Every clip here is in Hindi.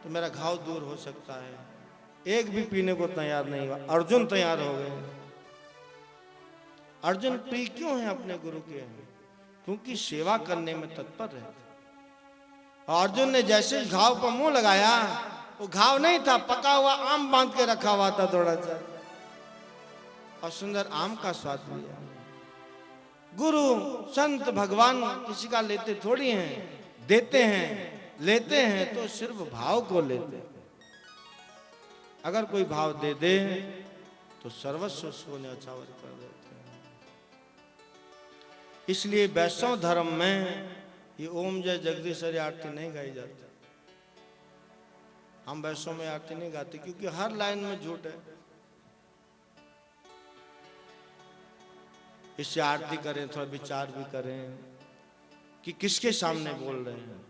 तो मेरा घाव दूर हो सकता है। एक भी पीने को तैयार नहीं हुआ। अर्जुन तैयार हो गए। अर्जुन प्रिय क्यों है अपने गुरु के? क्योंकि सेवा करने में तत्पर रहते। अर्जुन ने जैसे घाव पर मुंह लगाया, वो घाव नहीं था, पका हुआ आम बांध के रखा हुआ था थोड़ा सा, और सुंदर आम का स्वाद लिया। गुरु संत भगवान किसी का लेते थोड़ी हैं, देते हैं, लेते हैं तो सिर्फ भाव को लेते हैं। अगर कोई भाव दे दे तो सर्वस्व उसको न्यौछावर कर देते हैं। इसलिए वैष्णव धर्म में ये ओम जय जगदीश हरि आरती नहीं गाई जाती। हम वैष्णव में आरती नहीं गाते क्योंकि हर लाइन में झूठ है। इससे आरती करें, थोड़ा विचार भी करें कि किसके सामने बोल रहे हैं।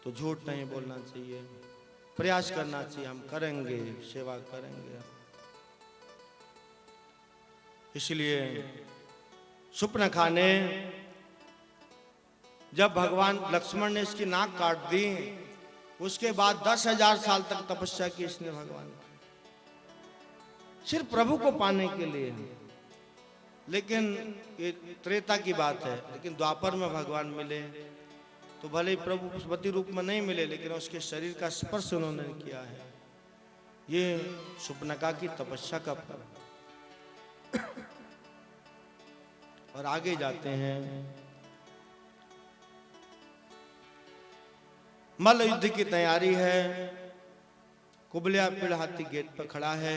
तो झूठ नहीं बोलना चाहिए, प्रयास करना चाहिए। हम करेंगे, सेवा करेंगे। इसलिए सुपनखा ने जब भगवान लक्ष्मण ने इसकी नाक काट दी, उसके बाद 10,000 साल तक तपस्या की इसने भगवान, सिर्फ प्रभु को पाने के लिए। लेकिन ये त्रेता की बात है। लेकिन द्वापर में भगवान मिले तो भले ही प्रभु पशुपति रूप में नहीं मिले, लेकिन उसके शरीर का स्पर्श उन्होंने किया है। ये सुपनखा की तपस्या का फल। और आगे जाते हैं। मल्ल युद्ध की तैयारी है। कुबलिया पिड़ हाथी गेट पर खड़ा है।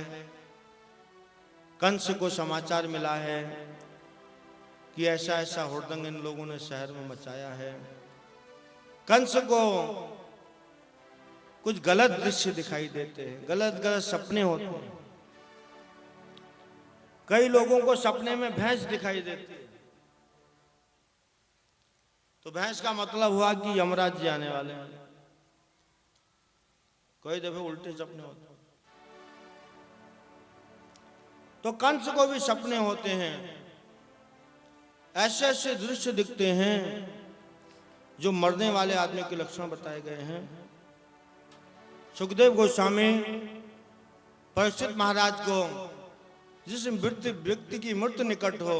कंस को समाचार मिला है कि ऐसा ऐसा हुड़दंग इन लोगों ने शहर में मचाया है। कंस को कुछ गलत दृश्य दिखाई देते हैं, गलत गलत सपने होते हैं। कई लोगों को सपने में भैंस दिखाई देती है। तो भैंस का मतलब हुआ कि यमराज जी आने वाले हैं। कई दफे उल्टे सपने होते हैं। तो कंस को भी सपने होते हैं। ऐसे ऐसे दृश्य दिखते हैं जो मरने वाले आदमी के लक्षण बताए गए हैं। सुखदेव गोस्वामी परीक्षित महाराज को जिस व्यक्ति की मृत्यु निकट हो,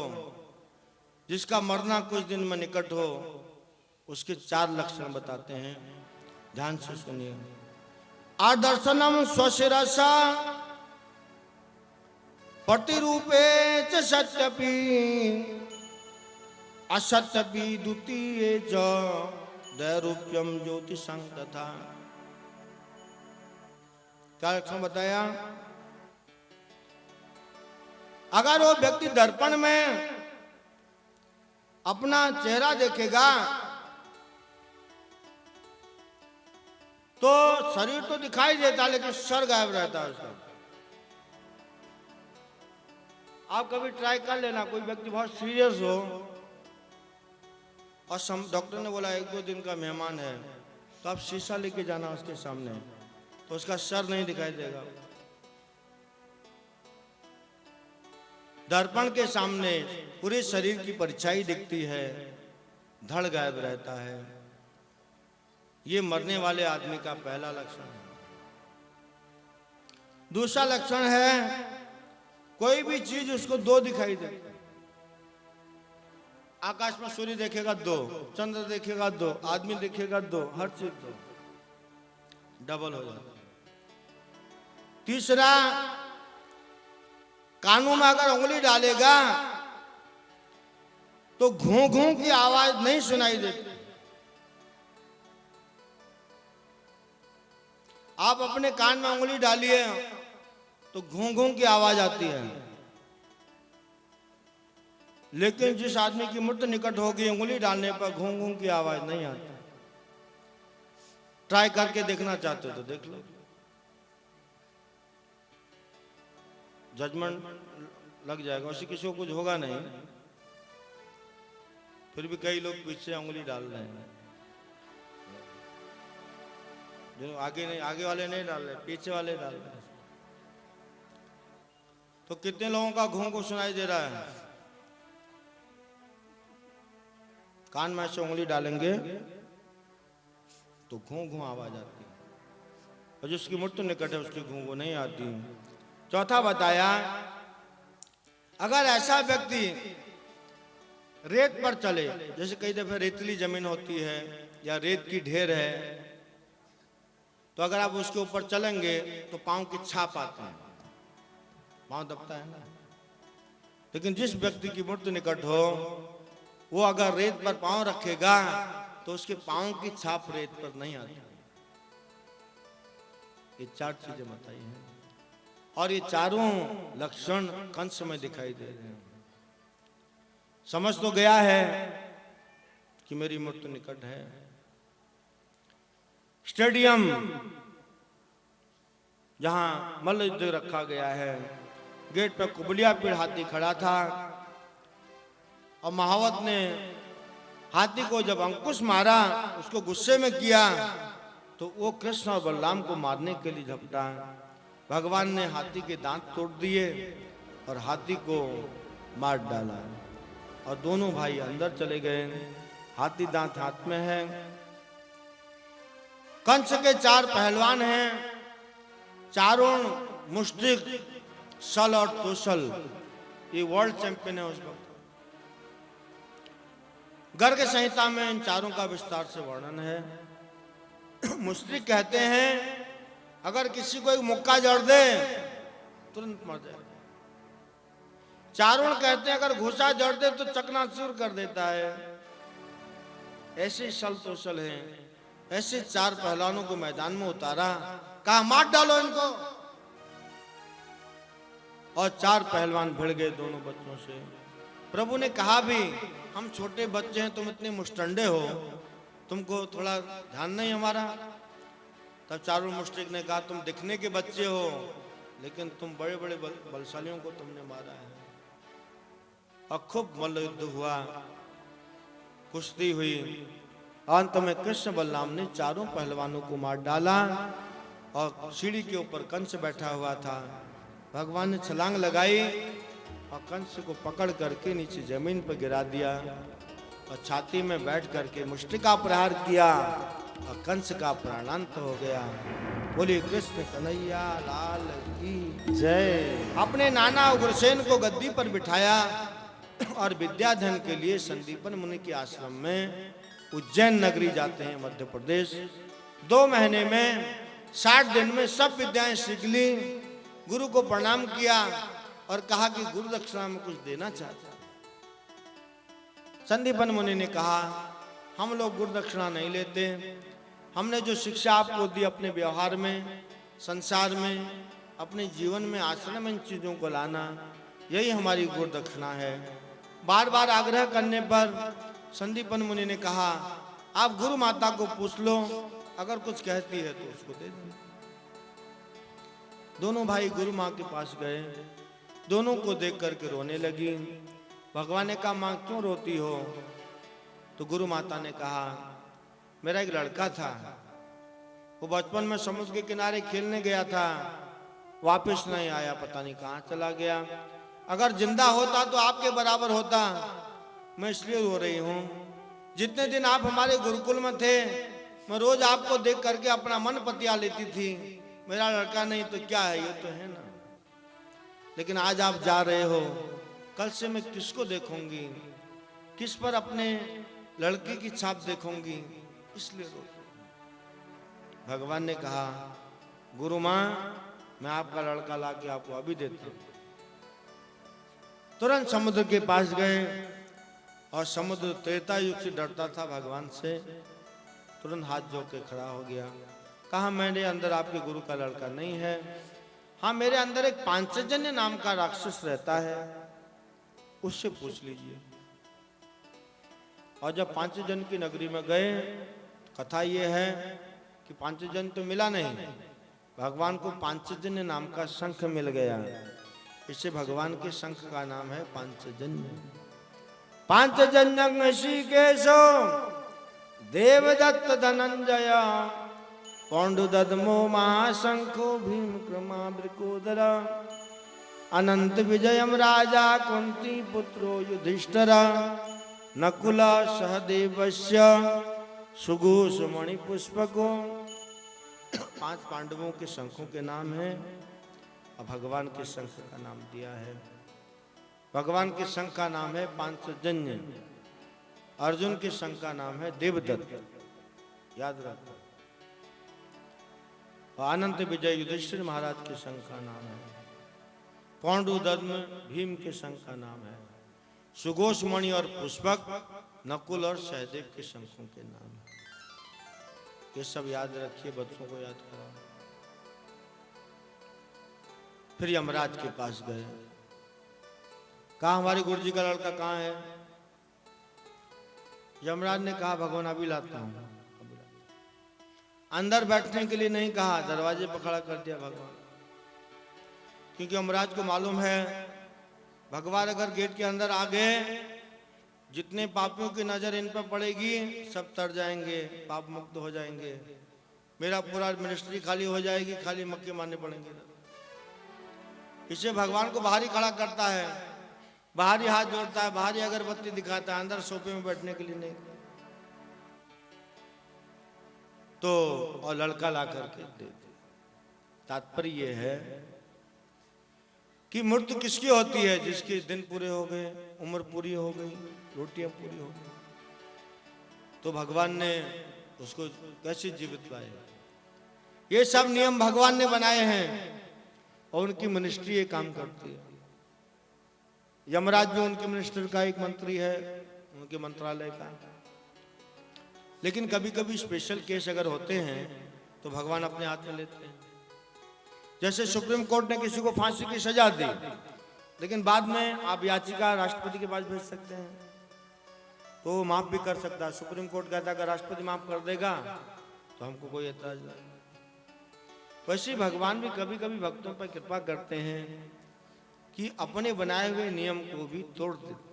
जिसका मरना कुछ दिन में निकट हो, उसके 4 लक्षण बताते हैं। ध्यान से सुनिए। आदर्शनम स्वशिरसा प्रतिरूपे च सत्यपि असत्यपि द्वितीये च दैरूप्यम ज्योतिषं तथा। क्या लक्षण बताया? अगर वो व्यक्ति दर्पण में अपना चेहरा देखेगा तो शरीर तो दिखाई देता, लेकिन सर गायब रहता है उसका। आप कभी ट्राई कर लेना। कोई व्यक्ति बहुत सीरियस हो और डॉक्टर ने बोला 1-2 दिन का मेहमान है, तो आप शीशा लेके जाना उसके सामने, तो उसका सर नहीं दिखाई देगा। दर्पण के सामने पूरे शरीर की परछाई दिखती है, धड़ गायब रहता है। ये मरने वाले आदमी का पहला लक्षण है। दूसरा लक्षण है कोई भी चीज उसको 2 दिखाई दे। आकाश में सूर्य देखेगा 2, चंद्र देखेगा 2, आदमी देखेगा 2, हर चीज 2, डबल हो जाता। तीसरा, कानों में अगर उंगली डालेगा तो घूं घूं की आवाज नहीं सुनाई देती। आप अपने कान में उंगली डालिए तो घूं घूं की आवाज आती है। लेकिन जिस आदमी की मृत्यु निकट होगी, उंगली डालने पर घूं घूं की आवाज नहीं आती। ट्राई करके देखना चाहते हो तो देख लो। जजमेंट लग जाएगा, उससे किसी को कुछ होगा नहीं। फिर भी कई लोग पीछे उंगली डाल रहे हैं। जो आगे नहीं, आगे वाले नहीं डाल रहे, पीछे वाले डाल रहे हैं। तो कितने लोगों का घूं को सुनाई दे रहा है? कान में से उंगली डालेंगे तो घूं घूं आवाज आती है, और जिसकी मृत्यु निकट है उसकी घूं घूं नहीं आती। चौथा बताया, अगर ऐसा व्यक्ति रेत पर चले, जैसे कई दफे रेतली जमीन होती है या रेत की ढेर है, तो अगर आप उसके ऊपर चलेंगे तो पांव की छाप आती है, पांव दबता है ना। लेकिन जिस व्यक्ति की मृत्यु निकट हो, वो अगर रेत पर पांव रखेगा तो उसके पांव की छाप रेत पर नहीं आती। ये 4 चीजें बताई हैं, और ये चारों लक्षण कंस में दिखाई दे रहे हैं। समझ तो गया है कि मेरी मृत्यु निकट है। स्टेडियम जहां मल्ल युद्ध रखा गया है, गेट पर कुबलिया पीड़ हाथी खड़ा था, और महावत ने हाथी को जब अंकुश मारा, उसको गुस्से में किया, तो वो कृष्ण और बलराम को मारने के लिए झपटा। भगवान ने हाथी के दांत तोड़ दिए और हाथी को मार डाला, और दोनों भाई अंदर चले गए। हाथी दांत हाथ में है। कंस के 4 पहलवान हैं, चारों मुष्टिक, सल और तोसल, ये वर्ल्ड चैंपियन है उस वक्त। गर्ग संहिता में इन चारों का विस्तार से वर्णन है। मुष्टिक कहते हैं अगर किसी को एक मुक्का जड़ दे तुरंत मर जाए। चारों कहते हैं अगर घुसा जड़ दे तो चकनाचूर कर देता है। ऐसे सल तोसल हैं। ऐसे 4 पहलवानों को मैदान में उतारा, कहा मार डालो इनको, और 4 पहलवान भिड़ गए दोनों बच्चों से। प्रभु ने कहा भी, हम छोटे बच्चे हैं, तुम इतने मुष्टंडे हो, तुमको थोड़ा ध्यान नहीं हमारा। तब चारों मुष्टिक ने कहा, तुम दिखने के बच्चे हो, लेकिन तुम बड़े बड़े बलशालियों को तुमने मारा है। और खूब मल्ल युद्ध हुआ, कुश्ती हुई। अंत में कृष्ण बलराम ने चारों पहलवानों को मार डाला, और सीढ़ी के ऊपर कंस बैठा हुआ था। भगवान ने छलांग लगाई और कंस को पकड़ करके नीचे जमीन पर गिरा दिया, और छाती में बैठ करके मुष्टिका प्रहार किया, और कंस का प्राणांत हो गया। बोलिए कृष्ण कन्हैया लाल की जय। अपने नाना उग्रसेन को गद्दी पर बिठाया और विद्याधन के लिए संदीपन मुनि के आश्रम में उज्जैन नगरी जाते हैं, मध्य प्रदेश। 2 महीने में 60 दिन में सब विद्याएं सीख ली। गुरु को प्रणाम किया और कहा कि गुरु दक्षिणा में कुछ देना चाहता। संदीपन मुनि ने कहा, हम लोग गुरु दक्षिणा नहीं लेते, हमने जो शिक्षा आपको दी अपने व्यवहार में, संसार में, अपने जीवन में, आश्रम में इन चीजों को लाना, यही हमारी गुरु दक्षिणा है। बार बार आग्रह करने पर संदीपन मुनि ने कहा, आप गुरु माता को पूछ लो, अगर कुछ कहती है तो उसको दे दो। दोनों भाई गुरु माँ के पास गए, दोनों को देख करके रोने लगी। भगवान ने कहा, माँ क्यों रोती हो? तो गुरु माता ने कहा, मेरा एक लड़का था, वो बचपन में समुद्र के किनारे खेलने गया था, वापस नहीं आया, पता नहीं कहाँ चला गया। अगर जिंदा होता तो आपके बराबर होता, मैं इसलिए रो रही हूँ। जितने दिन आप हमारे गुरुकुल में थे, मैं रोज आपको देख करके अपना मन पतिया लेती थी। मेरा लड़का नहीं तो क्या है, ये तो है ना। लेकिन आज आप जा रहे हो, कल से मैं किसको देखूंगी, किस पर अपने लड़के की छाप देखूंगी, इसलिए रो। भगवान ने कहा, गुरु माँ, मैं आपका लड़का लाके आपको अभी देता हूं। तुरंत समुद्र के पास गए, और समुद्र त्रेता युग से डरता था भगवान से। तुरंत हाथ जोड़ के खड़ा हो गया, कहा, मेरे अंदर आपके गुरु का लड़का नहीं है। हाँ, मेरे अंदर एक पांचजन्य नाम का राक्षस रहता है, उससे पूछ लीजिए। और जब पांचजन्य की नगरी में गए, कथा ये है कि पांचजन्य तो मिला नहीं, भगवान को पांचजन्य नाम का शंख मिल गया। इससे भगवान के शंख का नाम है पांचजन्य। पांचजन्य ऋषिकेशो देवदत्त धनंजय पौंडुदद्मो महाशंखो भीम क्रमावृकोदर अनंत विजयम राजा कुंती पुत्रो युधिष्ठिर नकुल सहदेवस्य सुघोष मणि पुष्पकों, 5 पांडवों के शंखों के नाम हैं और भगवान के शंख का नाम दिया है। भगवान के शंख का नाम है पांचजन्य, अर्जुन के शंख का नाम है देवदत्त, याद रखो। और अनंत विजय युधिष्ठिर महाराज के शंख का नाम है। पांडुदत्म भीम के शंख का नाम है। सुघोष मणि और पुष्पक नकुल और सहदेव के शंखों के नाम है। ये सब याद रखिए, बच्चों को याद कराओ। फिर यमराज के पास गए, कहा हमारे गुरु जी का लड़का कहाँ है? यमराज ने कहा भगवान अभी लाता हूं। अंदर बैठने के लिए नहीं कहा, दरवाजे पर खड़ा कर दिया भगवान, क्योंकि यमराज को मालूम है भगवान अगर गेट के अंदर आ गए, जितने पापियों की नजर इन पर पड़ेगी सब तर जाएंगे, पाप मुक्त हो जाएंगे, मेरा पूरा मिनिस्ट्री खाली हो जाएगी, खाली मक्के मारने पड़ेंगे। इसे भगवान को बाहर ही खड़ा करता है, बाहरी हाथ जोड़ता है, बाहरी अगरबत्ती दिखाता है, अंदर सोफे में बैठने के लिए नहीं। तो और लड़का ला करके दे। तात्पर्य यह है कि मृत्यु किसकी होती है? जिसके दिन पूरे हो गए, उम्र पूरी हो गई, रोटियां पूरी हो गई। तो भगवान ने उसको कैसे जीवित पाए? ये सब नियम भगवान ने बनाए हैं और उनकी मिनिस्ट्री ये काम करती है। यमराज भी उनके मिनिस्टर का एक मंत्री है, उनके मंत्रालय का। लेकिन कभी कभी स्पेशल केस अगर होते हैं तो भगवान अपने हाथ में लेते हैं। जैसे सुप्रीम कोर्ट ने किसी को फांसी की सजा दी, लेकिन बाद में आप याचिका राष्ट्रपति के पास भेज सकते हैं, तो वो माफ भी कर सकता है। सुप्रीम कोर्ट कहता है अगर राष्ट्रपति माफ कर देगा तो हमको कोई एतराज नहीं। वैसे भगवान भी कभी कभी भक्तों पर कृपा करते हैं कि अपने बनाए हुए नियम को भी तोड़ देते।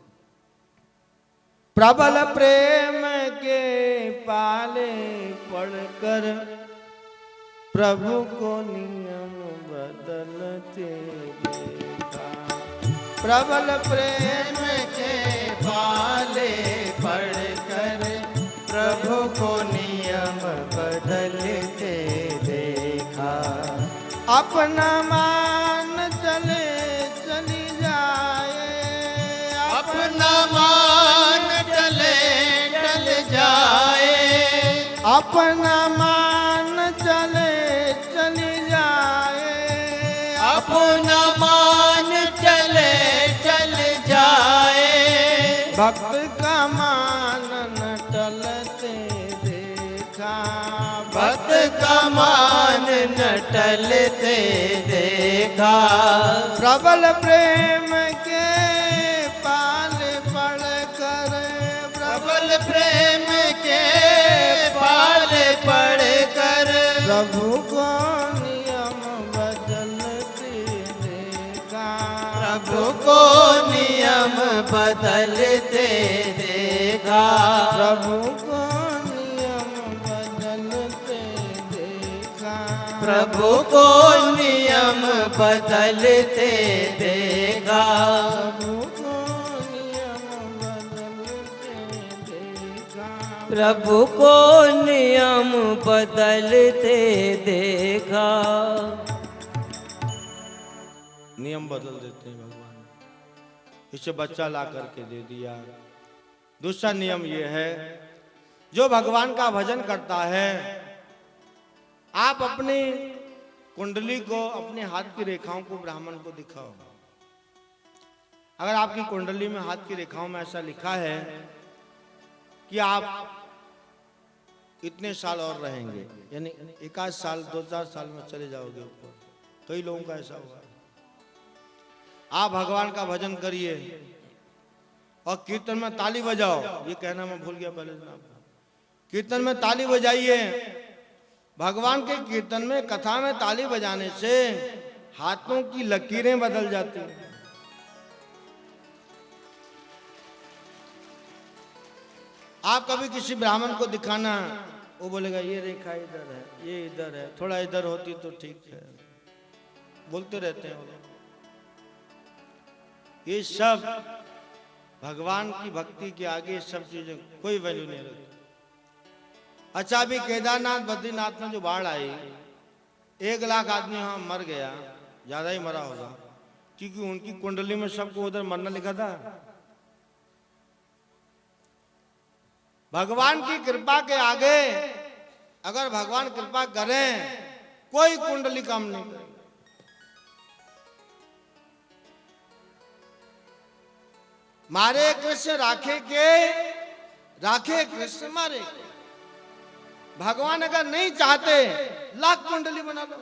प्रबल प्रेम के पाले पढ़कर प्रभु को नियम बदलते देखा। प्रबल प्रेम के पाले पढ़कर प्रभु को नियम बदलते देखा। अपना मान चले चली जाए, अपना मान चले चल जाए, अपना मान चले चली जाए, अपना मान चले चल जाए। भक्त का मान न टलते देखा, भक्त का मान न टलते देखा। प्रबल प्रेम के पाल पढ़ कर, प्रबल प्रेम के पाल पढ़ कर प्रभु को नियम बदलते देखा। प्रभु को नियम बदलते देखा। प्रभु को नियम बदलते देखा। प्रभु को नियम बदलते देखा। प्रभु को नियम बदलते देखा। नियम बदल देते हैं भगवान। इसे बच्चा ला करके दे दिया। दूसरा नियम यह है, जो भगवान का भजन करता है, आप अपनी कुंडली को, अपने हाथ की रेखाओं को ब्राह्मण को दिखाओ। अगर आपकी कुंडली में हाथ की रेखाओं में ऐसा लिखा है कि आप इतने साल और रहेंगे, यानी 1 साल 2-4 साल में चले जाओगे ऊपर, कई लोगों का ऐसा हुआ। आप भगवान का भजन करिए और कीर्तन में ताली बजाओ। ये कहना मैं भूल गया पहले जनाब, कीर्तन में ताली बजाइए। भगवान के कीर्तन में, कथा में ताली बजाने से हाथों की लकीरें बदल जाती हैं। आप कभी किसी ब्राह्मण को दिखाना, वो बोलेगा ये रेखा इधर है, ये इधर है, थोड़ा इधर होती तो ठीक है, बोलते रहते हैं वो लोग। ये सब भगवान की भक्ति के आगे सब चीजें कोई वैल्यू नहीं रखती। अच्छा, अभी केदारनाथ बद्रीनाथ में जो बाढ़ आई, 1 लाख आदमी वहां मर गया, ज्यादा ही मरा होगा, क्योंकि उनकी कुंडली में सबको उधर मरना लिखा था। भगवान की कृपा के आगे अगर भगवान कृपा करें, कोई कुंडली काम नहीं करेगी। मारे कृष्ण राखे कृष्ण मारे। भगवान अगर नहीं चाहते, लाख कुंडली बना लो,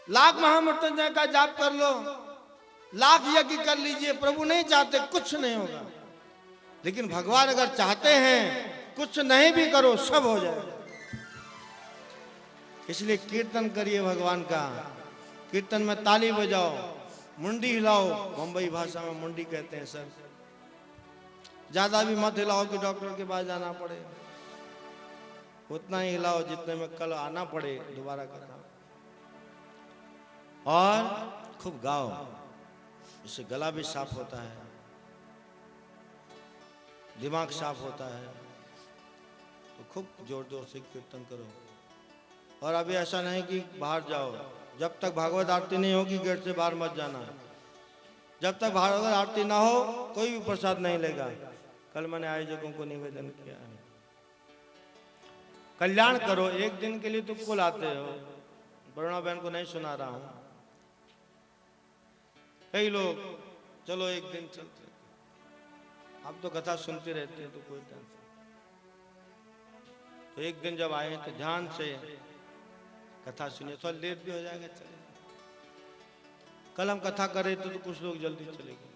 लाख महामृत्युंजय का जाप कर लो, लाख यज्ञ कर लीजिए, प्रभु नहीं चाहते कुछ नहीं होगा। लेकिन भगवान अगर चाहते हैं, कुछ नहीं भी करो सब हो जाएगा। इसलिए कीर्तन करिए भगवान का, कीर्तन में ताली बजाओ, मुंडी हिलाओ, मुंबई भाषा में मुंडी कहते हैं सर। ज्यादा भी मत हिलाओ कि डॉक्टर के पास जाना पड़े, उतना ही हिलाओ जितने में कल आना पड़े दोबारा कथा। और खूब गाओ, इससे गला भी साफ होता है, दिमाग साफ होता है। तो खूब जोर जोर से कीर्तन करो। और अभी ऐसा नहीं कि बाहर जाओ, जब तक भागवत आरती नहीं होगी गेट से बाहर मत जाना। जब तक भागवत आरती ना हो कोई भी प्रसाद नहीं लेगा। कल मैंने आयोजकों को निवेदन किया है, कल्याण करो, एक दिन के लिए तो कुल आते हो। वरुणा बहन को नहीं सुना रहा हूं, कई लोग चलो एक दिन चलते, आप तो कथा सुनते रहते हैं तो कोई टेंशन। तो एक दिन जब आए तो ध्यान से कथा सुनिए, थोड़ा लेट भी हो जाएगा चले। कल हम कथा कर रहे थे तो कुछ लोग जल्दी चले गए,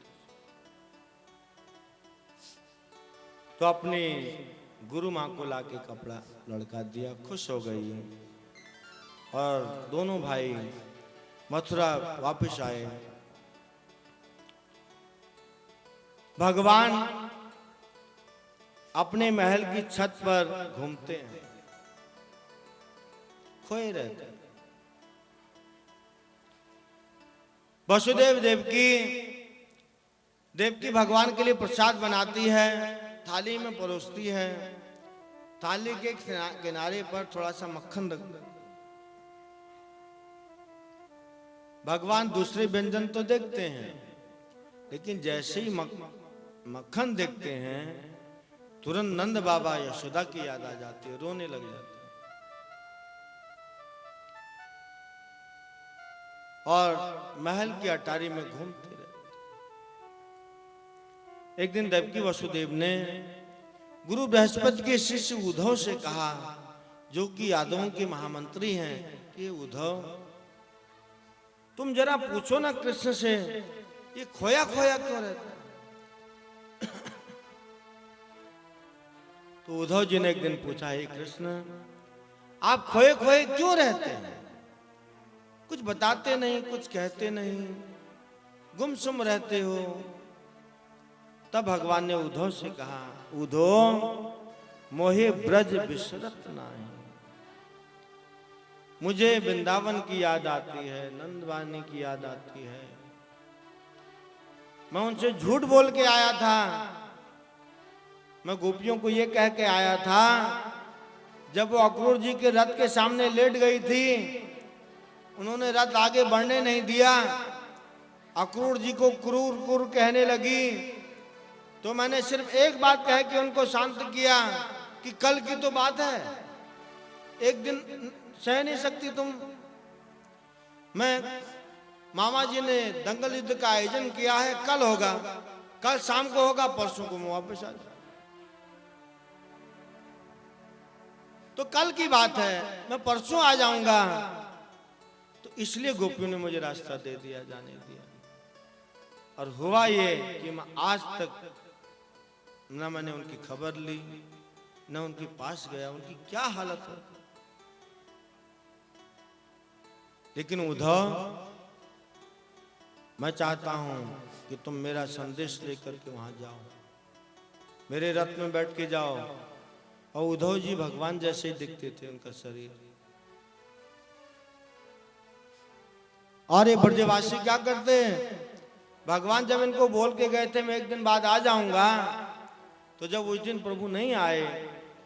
तो अपनी गुरु माँ को लाके कपड़ा लड़का दिया, खुश हो गई। और दोनों भाई मथुरा वापस आए। भगवान अपने महल की छत पर घूमते हैं, खोए रहते हैं। वसुदेव देवकी भगवान के लिए प्रसाद बनाती है, थाली में परोसती है। थाली के किनारे पर थोड़ा सा मक्खन रख दो। भगवान दूसरे व्यंजन तो देखते हैं, लेकिन जैसे ही मक्खन देखते हैं तुरंत नंद बाबा यशोदा की याद आ जाती है, रोने लग जाते हैं। और महल की अटारी में घूमते रहते। एक दिन देवकी वसुदेव ने गुरु बृहस्पति के शिष्य उद्धव से कहा, जो कि यादवों के महामंत्री हैं, कि उद्धव तुम जरा पूछो ना कृष्ण से, ये खोया खोया क्यों रहता है। तो उद्धव जी ने एक दिन पूछा, हे कृष्ण आप खोए खोए क्यों रहते हैं, कुछ बताते नहीं, कुछ कहते नहीं, गुमसुम रहते हो। तब भगवान ने उद्धव से कहा, उद्धव मोहे ब्रज बिसरत नाही, मुझे वृंदावन की याद आती है, नंदवानी की याद आती है। मैं उनसे झूठ बोल के आया था, मैं गोपियों को ये कह के आया था, जब वो अक्रूर जी के रथ के सामने लेट गई थी, उन्होंने रथ आगे बढ़ने नहीं दिया, अक्रूर जी को क्रूर क्रूर कहने लगी, तो मैंने सिर्फ एक बात कह के उनको शांत किया कि कल की तो बात है, एक दिन सह नहीं सकती तुम। मैं मामा जी ने दंगल युद्ध का आयोजन किया है, कल होगा, कल शाम को होगा, परसों को मैं वापस आ जाऊं। तो कल की बात है, मैं परसों आ जाऊंगा। तो इसलिए गोपियों ने मुझे रास्ता दे दिया, जाने दिया। और हुआ ये कि मैं आज तक न मैंने उनकी खबर ली, न उनके पास गया, उनकी क्या हालत है। लेकिन उद्धव मैं चाहता हूं कि तुम मेरा संदेश लेकर के वहां जाओ, मेरे रथ में बैठ के जाओ। और उद्धव जी भगवान जैसे ही दिखते थे उनका शरीर। और ये ब्रजवासी क्या करते हैं, भगवान जब इनको बोल के गए थे मैं एक दिन बाद आ जाऊंगा, तो जब उस दिन प्रभु नहीं आए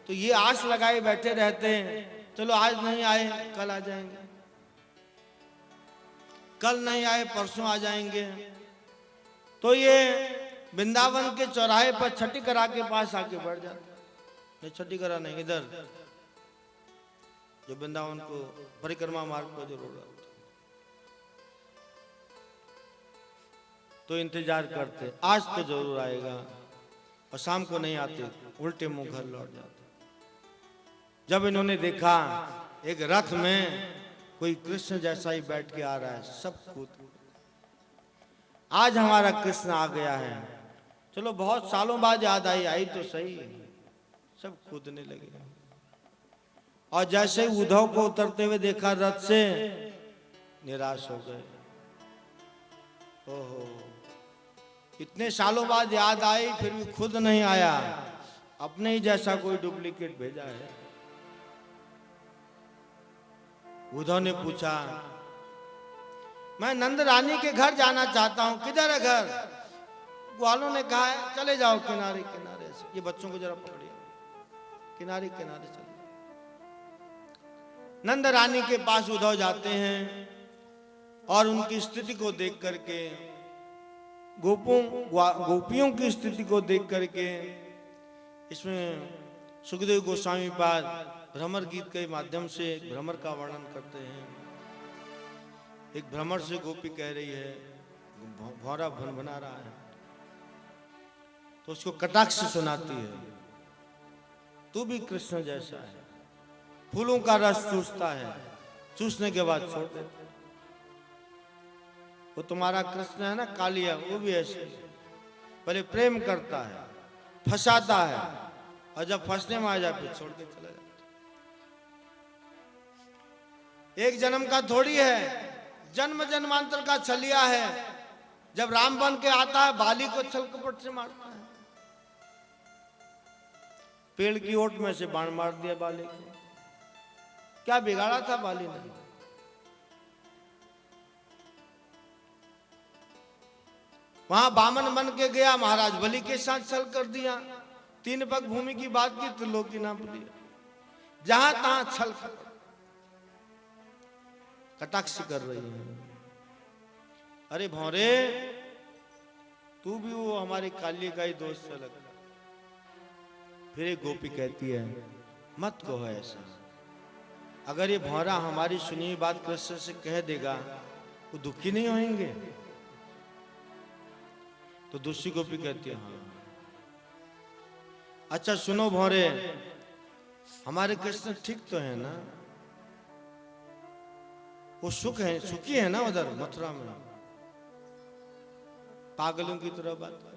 तो ये आस लगाए बैठे रहते हैं, चलो आज नहीं आए कल आ जाएंगे, कल नहीं आए परसों आ जाएंगे। तो ये वृंदावन के चौराहे पर छठी करा के पास आके बैठ जाते। नहीं छठी करा नहीं, इधर जो वृंदावन को परिक्रमा मार्ग पर जो रोड, तो इंतजार करते आज तो जरूर आएगा, और शाम को नहीं आते, उल्टे मुंह घर लौट जाते। जब इन्होंने देखा एक रथ में कोई कृष्ण जैसा ही बैठ के आ रहा है, सब कूद, आज हमारा कृष्ण आ गया है। चलो बहुत सालों बाद याद आई तो सही, सब कूदने लगे। और जैसे ही उद्धव को उतरते हुए देखा रथ से, निराश हो गए। ओहो, इतने सालों बाद याद आई फिर भी खुद नहीं आया, अपने ही जैसा कोई डुप्लीकेट भेजा है। उद्धव ने पूछा, मैं नंद रानी के घर जाना चाहता हूं, किधर है घर? ग्वालों ने कहा है चले जाओ किनारे किनारे से, ये बच्चों को जरा पकड़िए, किनारे किनारे चले। नंद रानी के पास उद्धव जाते हैं और उनकी स्थिति को देख करके, गोपियों की स्थिति को देख करके, इसमें सुखदेव गोस्वामी पाद भ्रमर गीत के माध्यम से भ्रमर का वर्णन करते हैं। एक भ्रमर से गोपी कह रही है, भौरा भनभना रहा है, तो उसको कटाक्ष सुनाती है, तू भी कृष्ण जैसा है, फूलों का रस चूसता है, चूसने के बाद छोड़ देता है। वो तुम्हारा कृष्ण है ना कालिया, वो भी ऐसे पहले प्रेम करता है, फंसाता है, और जब फंसने में आ जाए फिर छोड़ के चला जाता। एक जन्म का थोड़ी है, जन्म जन्मांतर का छलिया है। जब राम बन के आता है, बाली को छल कपट से मारता है, पेड़ की ओट में से बाण मार दिया बाली को। क्या बिगाड़ा था बाली ने? वहां बामन बन के गया, महाराज बलि के साथ छल कर दिया, 3 पग भूमि की बात की, त्रिलोकी नाप दिया, जहां तहां छल कटाक्ष कर रही है। अरे भौरे, तू भी वो हमारे काली का ही दोस्त से लगता। फिर एक गोपी कहती है, मत कहो ऐसा, अगर ये भौरा हमारी सुनी हुई बात कृष्ण से कह देगा, वो दुखी नहीं होंगे? तो दूसरी गोपी कहती है, हाँ अच्छा सुनो भौरे, हमारे कृष्ण ठीक तो है ना? वो सुखी है ना उधर मथुरा में, पागलों की तरह बात कर।